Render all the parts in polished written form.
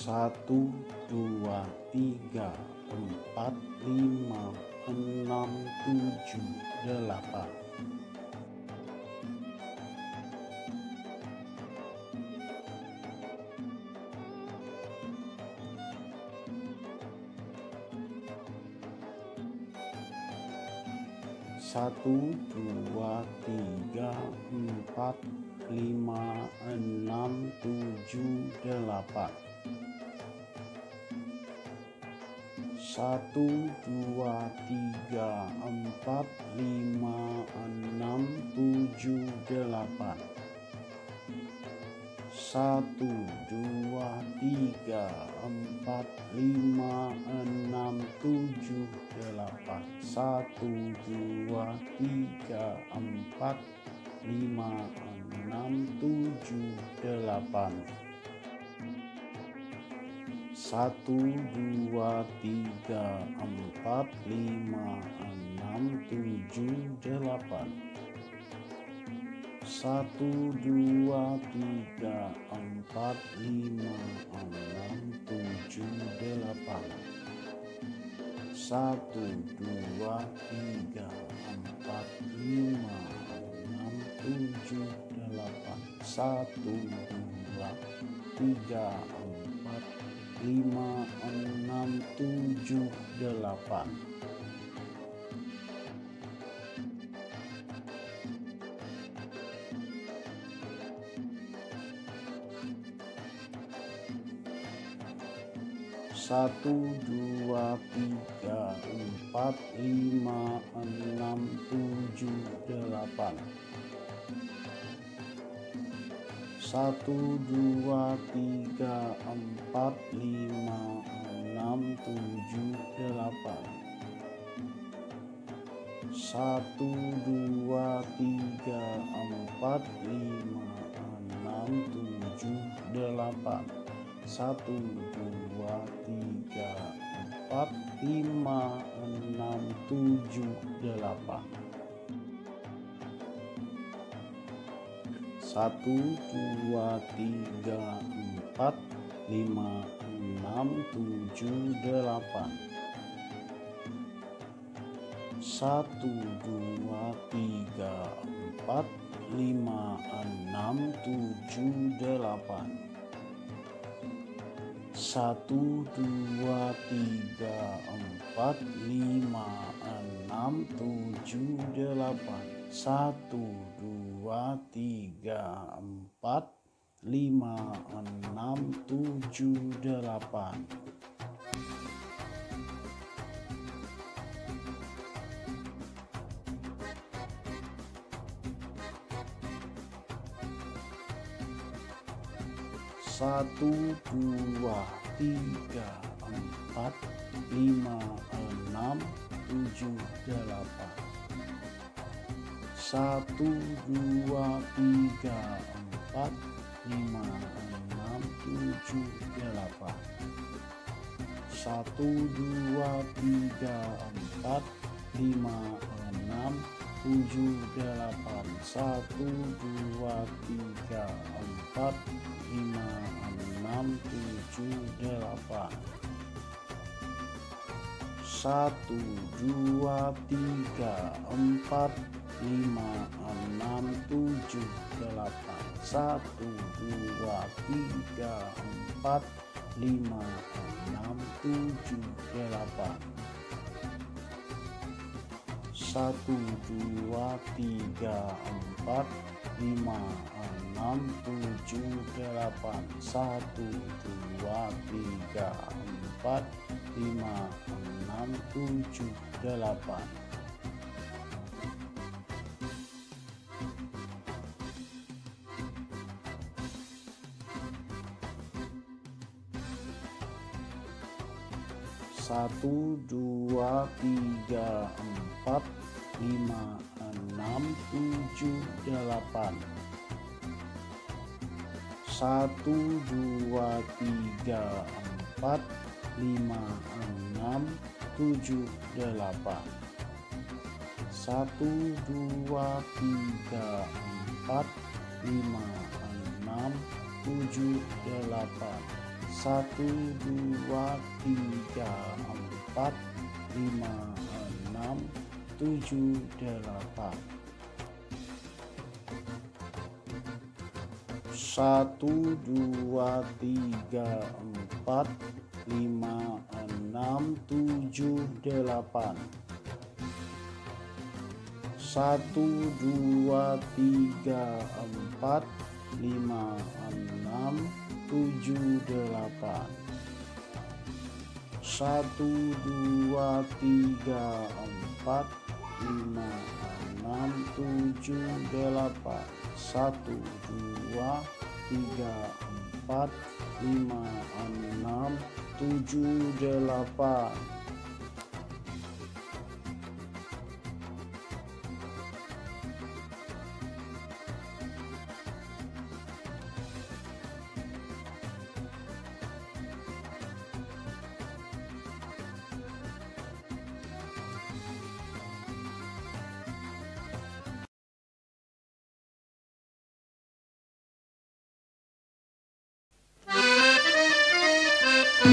Satu, dua, tiga, empat, lima, enam, tujuh, delapan. Satu, dua, tiga, empat, lima, enam, tujuh, delapan. Satu, dua, tiga, empat, lima, enam, tujuh, delapan. Satu, dua, tiga, empat, lima, enam, tujuh, delapan. Satu, dua, tiga, empat, lima, enam, tujuh, delapan. Satu, dua, tiga, empat, lima, enam, tujuh, delapan. Satu, dua, tiga, empat, lima, enam, tujuh, delapan. Satu, dua, tiga, empat, lima, enam, tujuh, delapan. Satu, dua, tiga, empat, lima, enam, tujuh, delapan. Satu, dua, tiga, empat, lima, enam, tujuh, delapan. Satu, dua, tiga, empat, lima, enam, tujuh, delapan. Satu, dua, tiga, empat, lima, enam, tujuh, delapan. Satu, dua, tiga, empat, lima, enam, tujuh, delapan. Satu, dua, tiga, empat, lima, enam, tujuh, delapan. Satu, dua, tiga, empat, lima, enam, tujuh, delapan. Satu, dua, tiga, empat, lima, enam, tujuh, delapan. Satu, dua, tiga, empat, lima, enam, tujuh, delapan. Satu, dua, tiga, empat, lima, enam, tujuh, delapan. Satu, dua, tiga, empat, lima, enam, tujuh, delapan. Satu, dua, tiga, empat, lima, enam, tujuh, delapan. Satu, dua, tiga, empat, lima, enam, tujuh, delapan. Satu, dua, tiga, empat, lima, enam, tujuh, delapan. Satu, dua, tiga, empat, lima, enam, tujuh, delapan. Satu, dua, tiga, empat, lima, enam, tujuh, delapan. Satu, dua, tiga, empat, lima, enam, tujuh, delapan. Satu, dua, tiga, empat, lima, enam, tujuh, delapan. Satu, dua, tiga, empat, lima, enam, tujuh, delapan. Satu, dua, tiga, empat, lima, enam, tujuh, delapan. 1, 2, 3, 4, 5, 6, 7, 8. 1, 2, 3, 4, 5, 6, 7, 8. 1, 2, 3, 4, 5, 6, 7, 8. 1, 2, 3, 4, 5, 6, 7, 8. 1, 2, 3, 4, 5, 6, 7,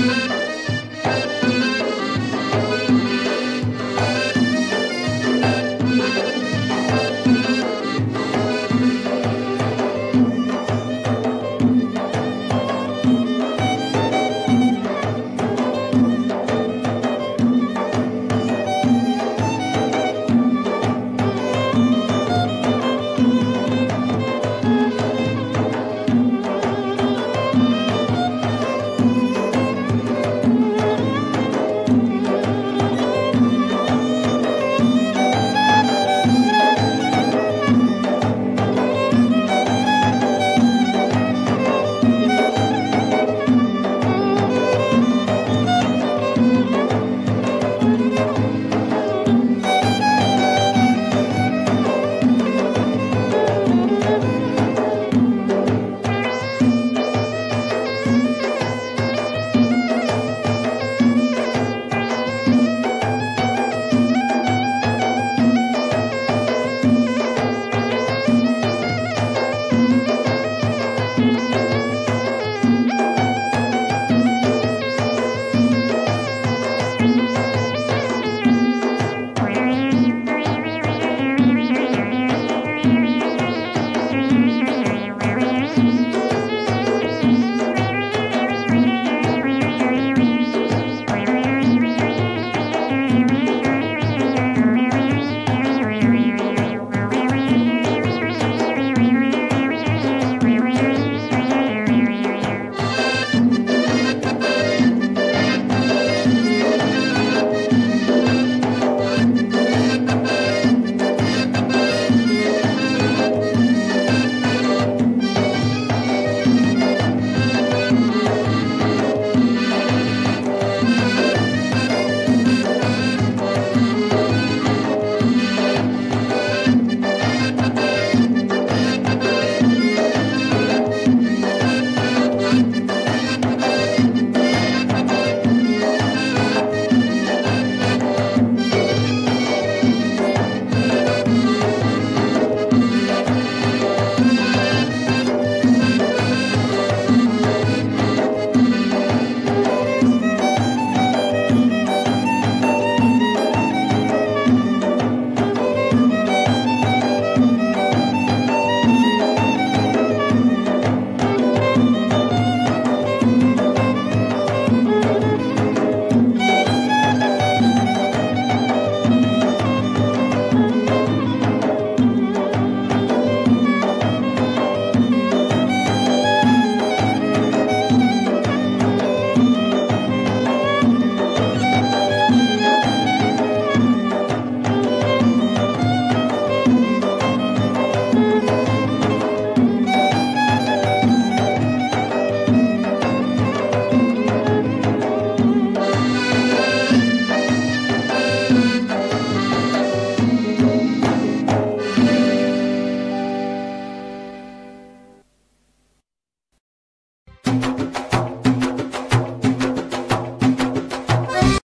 8.